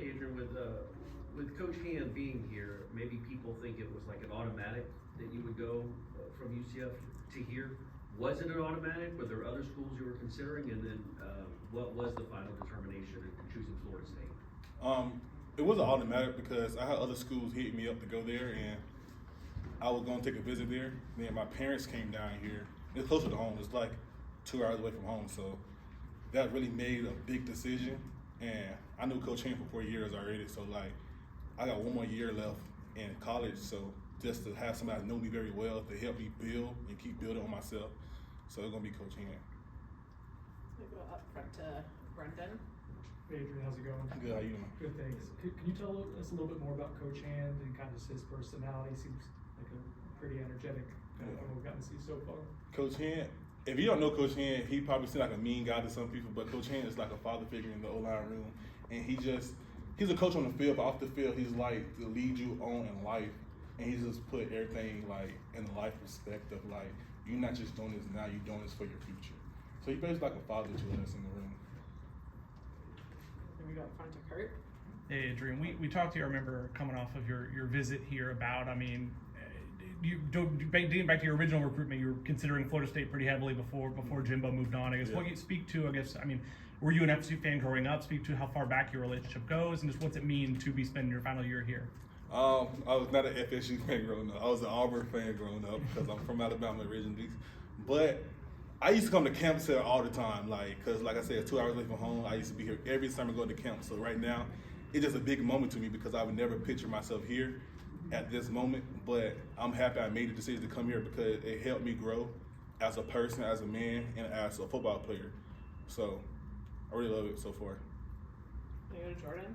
Adrian, with Coach Hand being here, maybe people think it was like an automatic that you would go from UCF to here. Was it an automatic? Were there other schools you were considering? And then what was the final determination in choosing Florida State? It was an automatic because I had other schools hitting me up to go there, and I was going to take a visit there. Then my parents came down here. It's closer to home. It's like 2 hours away from home. So that really made a big decision. And I knew Coach Hand for 4 years already. So, like, I got 1 more year left in college. So just to have somebody know me very well to help me build and keep building on myself. So it's going to be Coach Hand. We go up front to Brendan. Hey Adrian, how's it going? Good, how you doing? Good, thanks. Can you tell us a little bit more about Coach Hand and kind of just his personality? Seems like a pretty energetic kind of one we've gotten to see so far. Coach Hand, if you don't know Coach Hand, he probably seems like a mean guy to some people, but Coach Hand is like a father figure in the O-line room. And he's a coach on the field, but off the field, he's like to lead you on in life. And he just put everything like in the life perspective, like you're not just doing this now, you're doing this for your future. So he's basically like a father to us in the room. And we go up front to Kurt. Hey Adrian, we talked to you, I remember, coming off of your visit here about, I mean, dating back to your original recruitment, you were considering Florida State pretty heavily before Jimbo moved on. I guess what you speak to, I mean, were you an FSU fan growing up? Speak to how far back your relationship goes and just what's it mean to be spending your final year here? I was not an FSU fan growing up. I was an Auburn fan growing up because I'm from Alabama originally. But I used to come to camps here all the time, because like I said, 2 hours away from home. I used to be here every summer going to camp. So right now, it's just a big moment to me because I would never picture myself here at this moment. But I'm happy I made the decision to come here because it helped me grow as a person, as a man, and as a football player. So I really love it so far. We go to Jordan.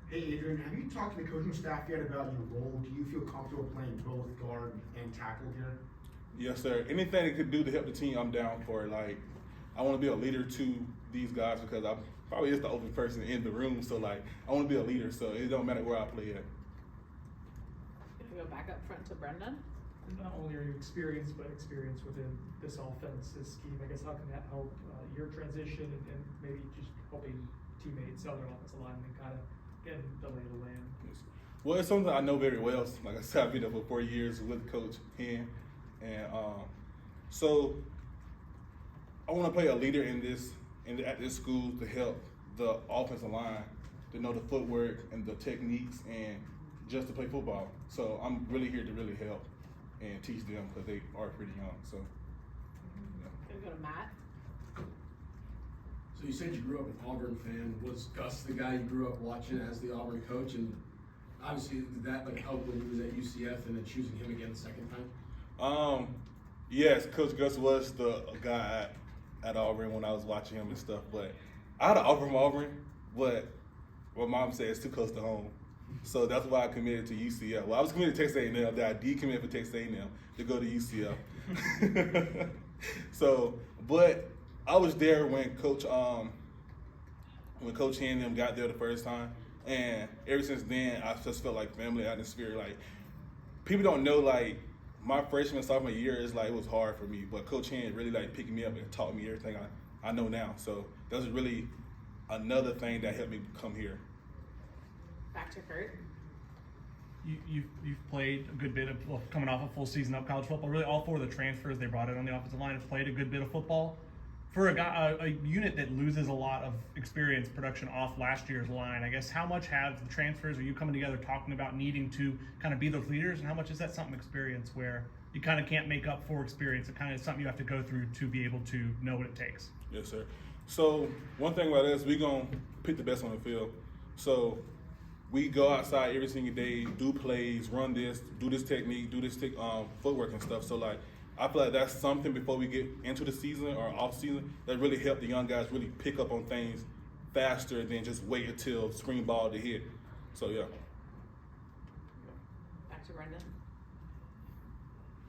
Hey Adrian, have you talked to the coaching staff yet about your role? Do you feel comfortable playing both guard and tackle here? Yes, sir. Anything that could do to help the team, I'm down for it. Like, I want to be a leader to these guys because I'm probably just the open person in the room. So, like, I want to be a leader. So it don't matter where I play at. We go back up front to Brendan. Not only are you experienced, but experienced within this offense, this scheme. I guess how can that help your transition and maybe just helping teammates, other offensive linemen, kind of get the lay of the land? Well, it's something I know very well. Like I said, I've been there for 4 years with Coach Hand. And so I want to play a leader at this school to help the offensive line to know the footwork and the techniques and just to play football. So I'm really here to really help and teach them because they are pretty young. So We go to Matt. So you said you grew up an Auburn fan. Was Gus the guy you grew up watching as the Auburn coach? And obviously, did that help when he was at UCF and then choosing him again the second time? Yes, Coach Gus was the guy at Auburn when I was watching him and stuff. But I had an offer from Auburn, but what Mom said it's too close to home. So that's why I committed to UCF. Well, I was committed to Texas A&M. Then I decommitted for Texas A&M to go to UCF. But I was there when Coach Hand and them got there the first time, and ever since then I just felt like family atmosphere. Like people don't know, like my freshman sophomore year is like it was hard for me, but Coach Hand really like picked me up and taught me everything I know now. So that was really another thing that helped me come here. Back to Kurt. You've played a good bit of, coming off a full season of college football. Really, all 4 of the transfers they brought in on the offensive line have played a good bit of football. For a unit that loses a lot of experience production off last year's line, I guess how much have the transfers, are you coming together talking about needing to kind of be those leaders, and how much is that something experience where you kind of can't make up for experience? It kind of is something you have to go through to be able to know what it takes. Yes, sir. So one thing about us, we're going to pick the best on the field. So we go outside every single day, do plays, run this, do this technique, do this footwork and stuff. So, like, I feel like that's something before we get into the season or off season that really help the young guys really pick up on things faster than just wait until spring ball to hit. So, yeah. Back to Brendan.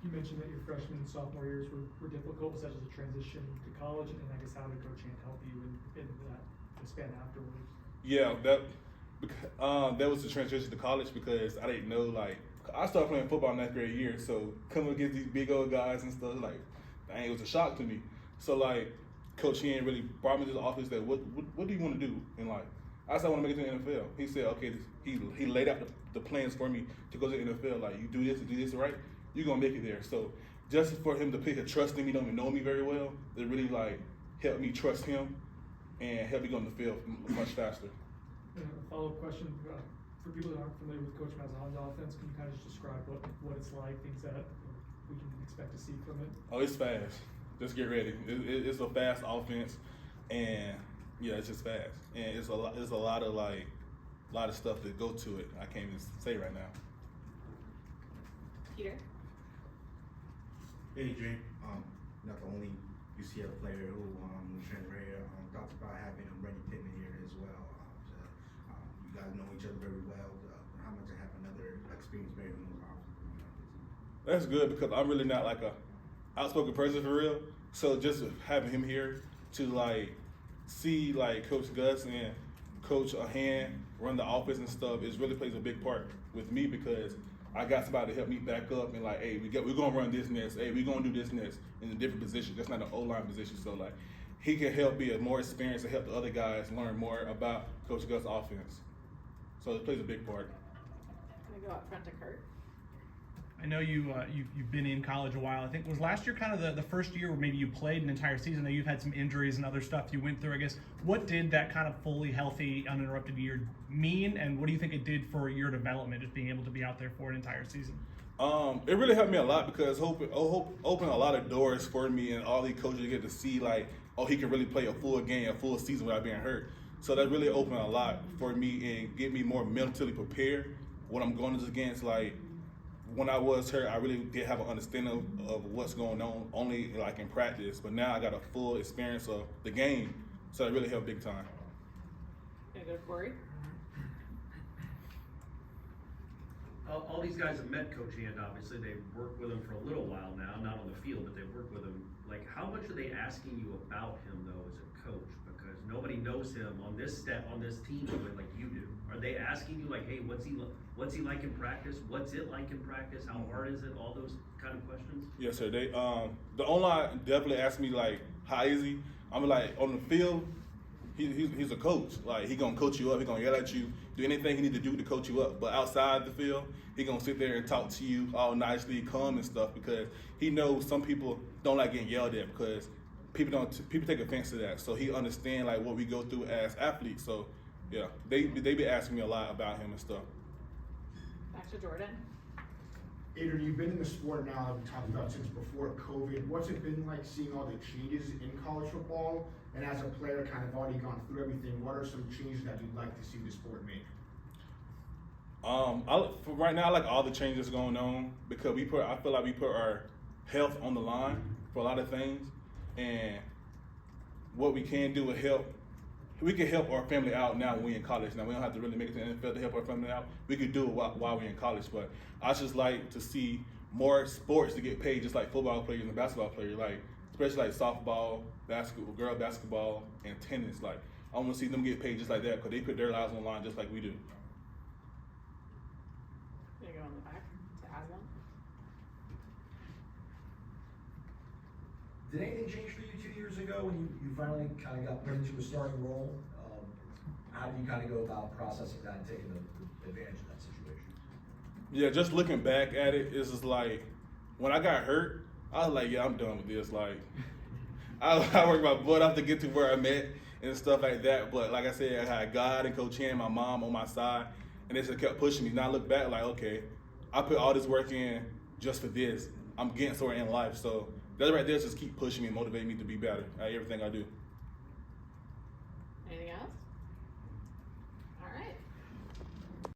You mentioned that your freshman and sophomore years were difficult, such as a transition to college, and I guess how did Coach Hand help you in that span afterwards? Yeah, that was the transition to college because I didn't know, like, I started playing football in 9th grade year, so coming against these big old guys and stuff, like, dang, it was a shock to me. So, like, Coach Hand really brought me to the office that what do you want to do in life? I said I want to make it to the NFL. He said, okay, he laid out the plans for me to go to the NFL. Like, you do this, right? You're going to make it there. So just for him to pick a trust in me, don't even know me very well, it really, like, helped me trust him and helped me go on the field much faster. A follow-up question, for people that aren't familiar with Coach Malzahn's offense, can you kind of just describe what it's like, things that we can expect to see from it? Oh, it's fast. Just get ready. It's a fast offense, and yeah, it's just fast. And it's a lot of stuff that go to it. I can't even say right now. Peter? Adrian, not the only UCF player who transferred here, talked about having Randy Pittman here as well. You guys know each other very well. How much to have another experience very That's good because I'm really not like a outspoken person for real. So just having him here to like see like Coach Gus and Coach Hand run the offense and stuff is really plays a big part with me because I got somebody to help me back up and like, hey, we're gonna run this next. Hey, we're gonna do this next in a different position. That's not an O-line position. So like, he can help be a more experienced and help the other guys learn more about Coach Gus' offense. So it plays a big part. I'm gonna go up front to Kurt. I know you've been in college a while. I think was last year kind of the first year where maybe you played an entire season. I know you've had some injuries and other stuff you went through. I guess what did that kind of fully healthy, uninterrupted year mean, and what do you think it did for your development, just being able to be out there for an entire season? It really helped me a lot because opened a lot of doors for me and all these coaches get to see like, oh, he can really play a full game, a full season without being hurt. So that really opened a lot for me and get me more mentally prepared when I'm going against like. When I was hurt, I really did have an understanding of what's going on, only like in practice. But now I got a full experience of the game, so it really helped big time. Gonna go to Corey. All these guys have met Coach Hand, obviously. They've worked with him for a little while now, not on the field, but they've worked with him. Like, how much are they asking you about him, though, as a coach? Because nobody knows him on this team like you do. Are they asking you, like, hey, what's he like in practice? What's it like in practice? How hard is it? All those kind of questions? Yes, sir. They the online definitely asked me like, how is he? I'm like, on the field, he's a coach. Like, he gonna coach you up. He gonna yell at you, do anything he need to do to coach you up. But outside the field, he gonna sit there and talk to you all nicely, calm and stuff because he knows some people don't like getting yelled at because people take offense to that. So he understand like what we go through as athletes. So yeah, they be asking me a lot about him and stuff. Back to Jordan. Adrian, you've been in the sport now, I've talked about since before COVID. What's it been like seeing all the changes in college football? And as a player, kind of already gone through everything, what are some changes that you'd like to see the sport make? For right now, I like all the changes going on because I feel like we put our health on the line for a lot of things, and what we can do is help. We can help our family out now when we're in college. Now we don't have to really make it to the NFL to help our family out. We could do it while we're in college, but I just like to see more sports to get paid, just like football players and basketball players, like especially like softball, basketball, girl basketball, and tennis. Like I want to see them get paid just like that because they put their lives on the line just like we do. Gonna go in the back to Aslan. Did anything change for you 2 years ago when you finally kind of got put into a starting role? How did you kind of go about processing that and taking the advantage of that situation? Yeah, just looking back at it, it's just like when I got hurt, I was like, yeah, I'm done with this. Like, I worked my butt off to get to where I'm at and stuff like that. But like I said, I had God and Coach Hand, my mom on my side, and they just kept pushing me. Now I look back like, okay, I put all this work in just for this. I'm getting somewhere in life. So that right there just keep pushing me and motivating me to be better at everything I do. Anything else?